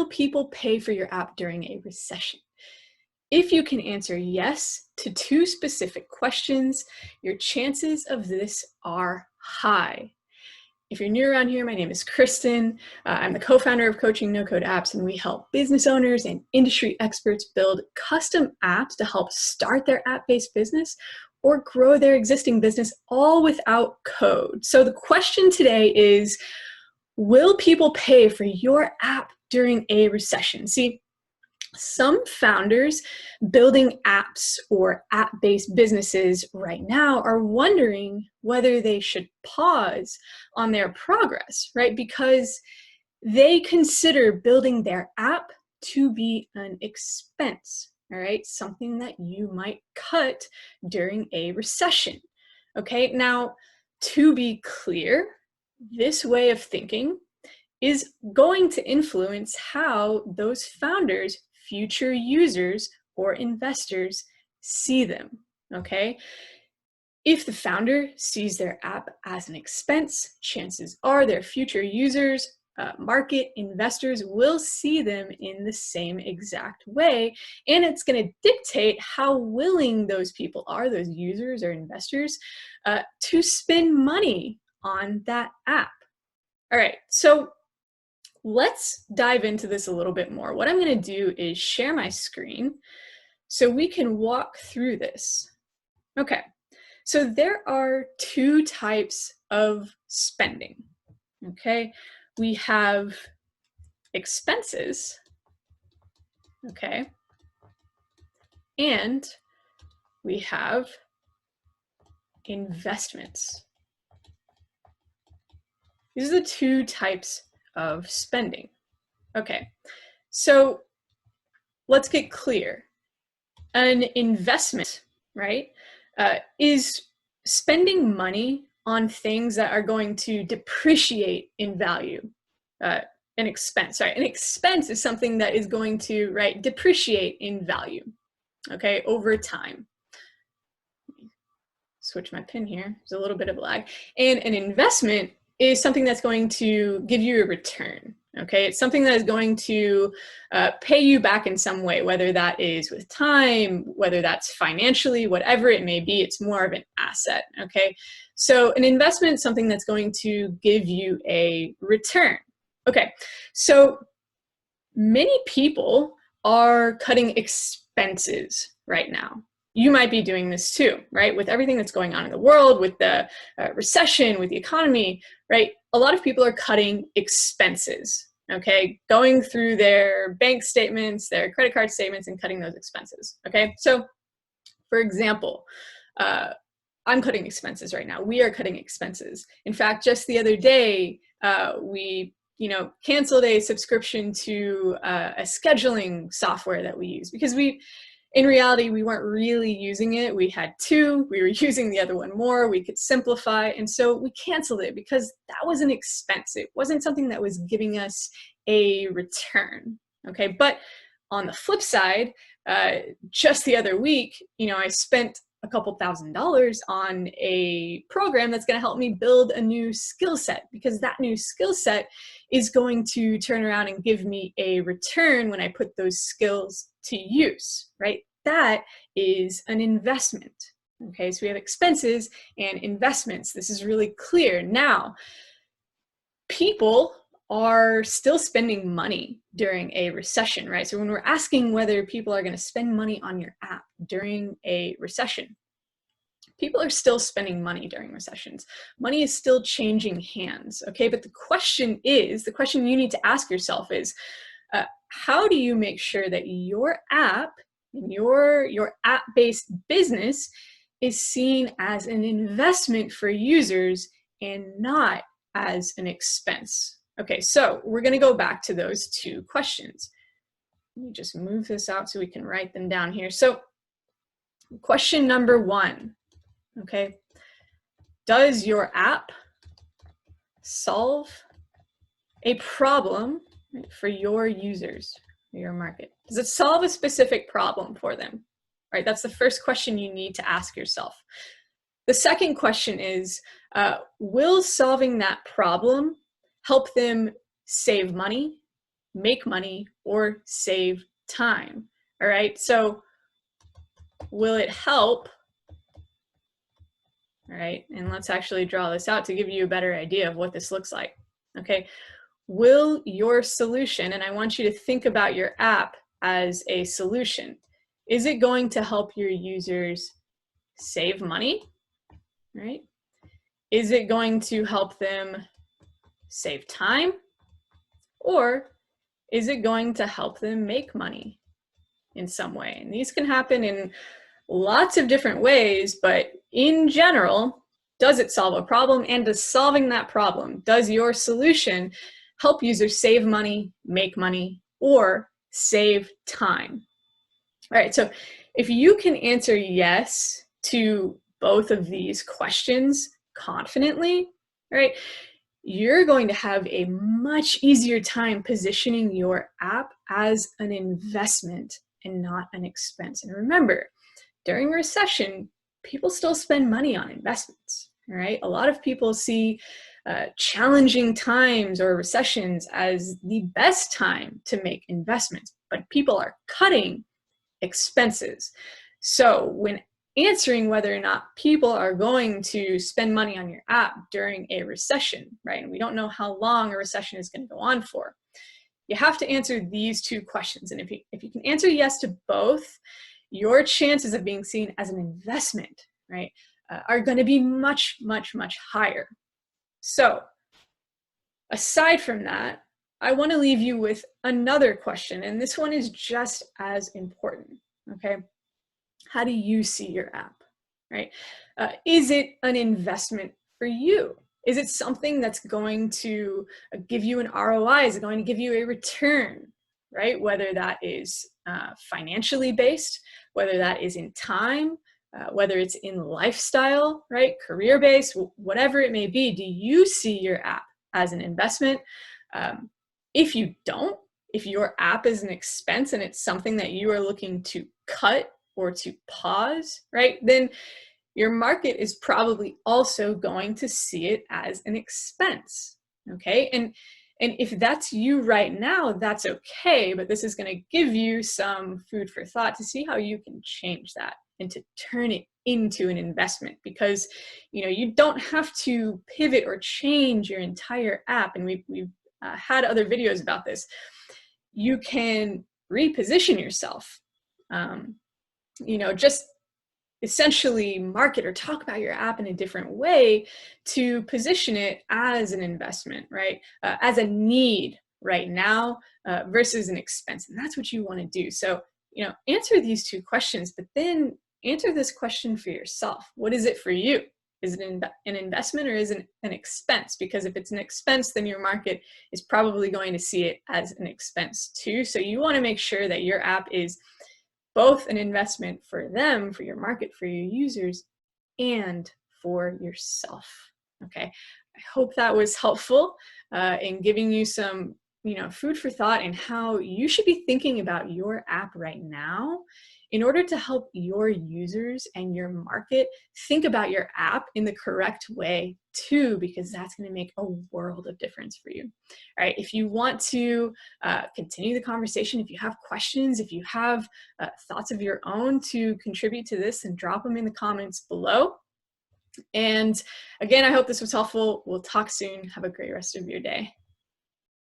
people pay for your app during a recession? If you can answer yes to 2 specific questions, your chances of this are high. If you're new around here, my name is Kristen. I'm the co-founder of Coaching No Code Apps, and we help business owners and industry experts build custom apps to help start their app-based business or grow their existing business all without code. So the question today is, will people pay for your app during a recession? See, some founders building apps or app-based businesses right now are wondering whether they should pause on their progress, right? Because they consider building their app to be an expense, all right? Something that you might cut during a recession, okay? Now, to be clear, this way of thinking is going to influence how those founders, future users, or investors see them, okay? If the founder sees their app as an expense, chances are their future users, market investors will see them in the same exact way, and it's going to dictate how willing those people are, those users or investors, to spend money on that app. All right, so let's dive into this a little bit more. What I'm going to do is share my screen so we can walk through this. Okay, so there are 2 types of spending. Okay, we have expenses, okay, and we have investments. These are the 2 types of spending. Okay, so let's get clear. An investment, right, is spending money on things that are going to depreciate in value. An expense, right? An expense is something that is going to, right, depreciate in value, okay, over time. Switch my pin here. There's a little bit of lag. And an investment is something that's going to give you a return, okay? It's something that is going to pay you back in some way, whether that is with time, whether that's financially, whatever it may be, it's more of an asset, okay? So an investment is something that's going to give you a return. Okay, so many people are cutting expenses right now. You might be doing this too, right? With everything that's going on in the world, with the recession, with the economy, right? A lot of people are cutting expenses, okay? Going through their bank statements, their credit card statements, and cutting those expenses, okay? So, for example, I'm cutting expenses right now. We are cutting expenses. In fact, just the other day, we canceled a subscription to a scheduling software that we use because in reality, we weren't really using it. We had 2, we were using the other one more, we could simplify, and so we canceled it because that was an expense. It wasn't something that was giving us a return, okay? But on the flip side, just the other week, I spent a couple $1,000s on a program that's going to help me build a new skill set, because that new skill set is going to turn around and give me a return when I put those skills to use, right? That is an investment. Okay, so we have expenses and investments. This is really clear. Now, people are still spending money during a recession, right? So when we're asking whether people are going to spend money on your app during a recession, people are still spending money during recessions. Money is still changing hands, okay? But the question you need to ask yourself is, how do you make sure that your app, your app-based business is seen as an investment for users and not as an expense? Okay, so we're going to go back to those 2 questions. Let me just move this out so we can write them down here. So question number 1, okay, does your app solve a problem for your users, your market? Does it solve a specific problem for them? Right, that's the first question you need to ask yourself. The second question is, will solving that problem help them save money, make money, or save time. All right, so will it help? All right, and let's actually draw this out to give you a better idea of what this looks like. Okay, will your solution, and I want you to think about your app as a solution, is it going to help your users save money? Right? Is it going to help them save time? Or is it going to help them make money in some way? And these can happen in lots of different ways, but in general, does it solve a problem? And does solving that problem, does your solution help users save money, make money, or save time? All right, so if you can answer yes to both of these questions confidently, right, you're going to have a much easier time positioning your app as an investment and not an expense. And remember, during a recession, people still spend money on investments, right? A lot of people see challenging times or recessions as the best time to make investments, but people are cutting expenses. So when answering whether or not people are going to spend money on your app during a recession, right? And we don't know how long a recession is going to go on for. You have to answer these two questions. And if you can answer yes to both, your chances of being seen as an investment, right, are going to be much, much, much higher. So aside from that, I want to leave you with another question, and this one is just as important, okay? How do you see your app, right? Is it an investment for you? Is it something that's going to give you an ROI? Is it going to give you a return, right? Whether that is financially based, whether that is in time, whether it's in lifestyle, right? Career-based, whatever it may be, do you see your app as an investment? If you don't, if your app is an expense and it's something that you are looking to cut or to pause, right, then your market is probably also going to see it as an expense, okay? And if that's you right now, that's okay, but this is going to give you some food for thought to see how you can change that and to turn it into an investment, because you don't have to pivot or change your entire app, and we've had other videos about this. You can reposition yourself, just essentially market or talk about your app in a different way to position it as an investment, right? As a need right now versus an expense. And that's what you want to do. So, answer these two questions, but then answer this question for yourself. What is it for you? Is it an investment or is it an expense? Because if it's an expense, then your market is probably going to see it as an expense too. So you want to make sure that your app is both an investment for them, for your market, for your users, and for yourself. Okay, I hope that was helpful in giving you some food for thought in how you should be thinking about your app right now in order to help your users and your market think about your app in the correct way too, because that's going to make a world of difference for you. All right, if you want to continue the conversation, if you have questions, if you have thoughts of your own to contribute to this, then drop them in the comments below. And again, I hope this was helpful. We'll talk soon. Have a great rest of your day.